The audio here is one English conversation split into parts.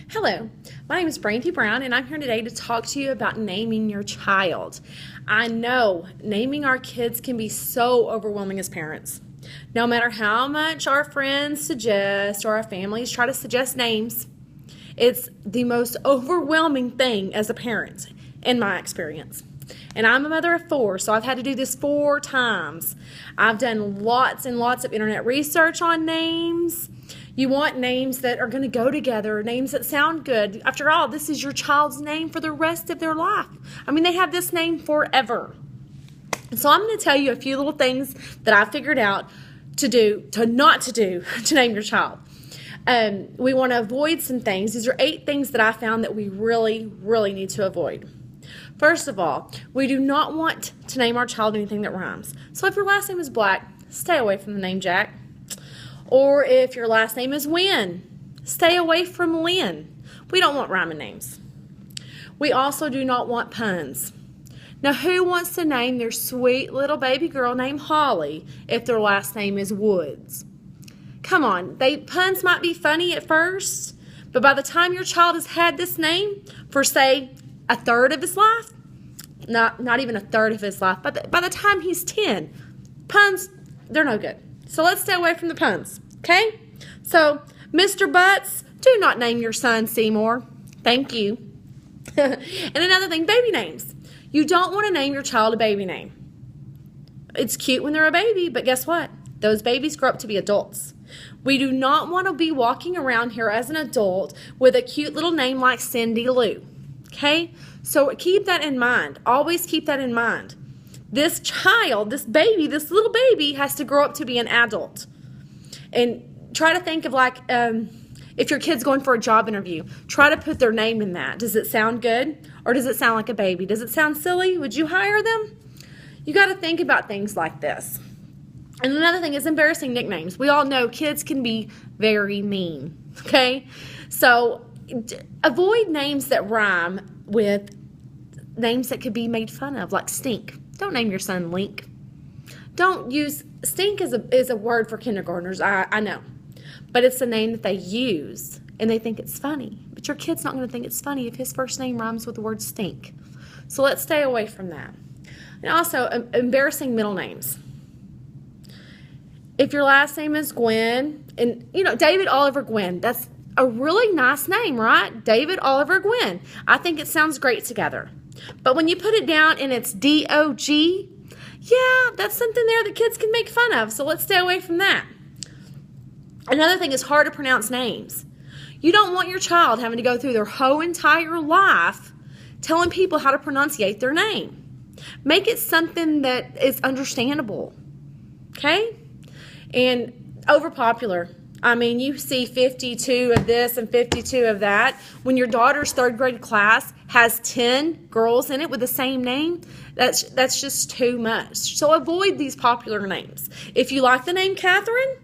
Hello, my name is Brandy Brown, and I'm here today to talk to you about naming your child. I know naming our kids can be so overwhelming as parents. No matter how much our friends suggest or our families try to suggest names, it's the most overwhelming thing as a parent, in my experience. And I'm a mother of 4, so I've had to do this 4 times. I've done lots and lots of internet research on names. You want names that are going to go together, names that sound good. After all, this is your child's name for the rest of their life. I mean, they have this name forever. So I'm going to tell you a few little things that I figured out not to do to name your child. We want to avoid some things. These are 8 things that I found that we really, really need to avoid. First of all, we do not want to name our child anything that rhymes. So if your last name is Black, stay away from the name Jack. Or if your last name is Wynn, stay away from Lynn. We don't want rhyming names. We also do not want puns. Now, who wants to name their sweet little baby girl named Holly if their last name is Woods? Come on, puns might be funny at first, but by the time your child has had this name for, say, a third of his life, not even a third of his life, but by the time he's 10, puns, they're no good. So let's stay away from the puns, okay? So, Mr. Butts, do not name your son Seymour. Thank you. And another thing, baby names. You don't want to name your child a baby name. It's cute when they're a baby, but guess what? Those babies grow up to be adults. We do not want to be walking around here as an adult with a cute little name like Cindy Lou, okay? So keep that in mind. Always keep that in mind. This child, this little baby has to grow up to be an adult. And try to think of like, if your kid's going for a job interview, try to put their name in that. Does it sound good? Or does it sound like a baby? Does it sound silly? Would you hire them? You got to think about things like this. And another thing is embarrassing nicknames. We all know kids can be very mean, okay? So avoid names that rhyme with names that could be made fun of, like stink. Don't name your son Link. Don't use, stink is a word for kindergartners, I know. But it's a name that they use, and they think it's funny. But your kid's not going to think it's funny if his first name rhymes with the word stink. So let's stay away from that. And also, embarrassing middle names. If your last name is Gwen, and David Oliver Gwen, that's a really nice name, right? David Oliver Gwen. I think it sounds great together. But when you put it down and it's D-O-G, yeah, that's something there that kids can make fun of. So let's stay away from that. Another thing is hard to pronounce names. You don't want your child having to go through their whole entire life telling people how to pronunciate their name. Make it something that is understandable. Okay? And overpopular. I mean, you see 52 of this and 52 of that. When your daughter's 3rd grade class has 10 girls in it with the same name, that's just too much. So avoid these popular names. If you like the name Catherine,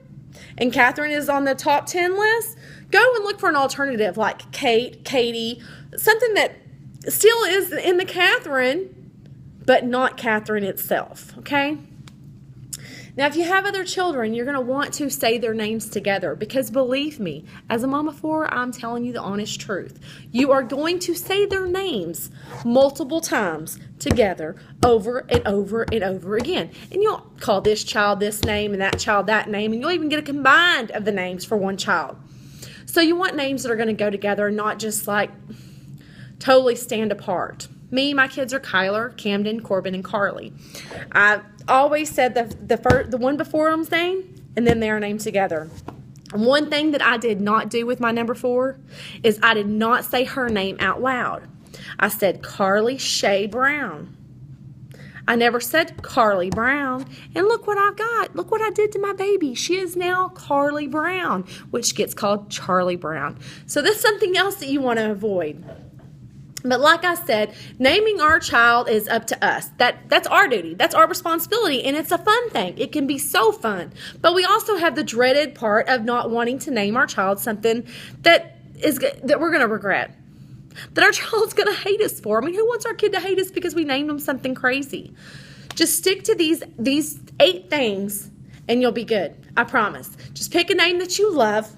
and Catherine is on the top 10 list, go and look for an alternative like Kate, Katie, something that still is in the Catherine, but not Catherine itself, okay? Now, if you have other children, you're going to want to say their names together because believe me, as a mom of 4, I'm telling you the honest truth. You are going to say their names multiple times together over and over and over again. And you'll call this child this name and that child that name, and you'll even get a combined of the names for one child. So you want names that are going to go together and not just like totally stand apart. Me, my kids are Kyler, Camden, Corbin, and Carly. I always said the one before them's name, and then their name together. And one thing that I did not do with my number 4 is I did not say her name out loud. I said Carly Shay Brown. I never said Carly Brown. And look what I've got. Look what I did to my baby. She is now Carly Brown, which gets called Charlie Brown. So that's something else that you want to avoid. But like I said, naming our child is up to us. That's our duty. That's our responsibility, and it's a fun thing. It can be so fun. But we also have the dreaded part of not wanting to name our child something that we're going to regret, that our child's going to hate us for. I mean, who wants our kid to hate us because we named them something crazy? Just stick to these 8 things, and you'll be good. I promise. Just pick a name that you love,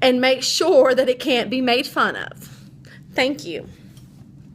and make sure that it can't be made fun of. Thank you.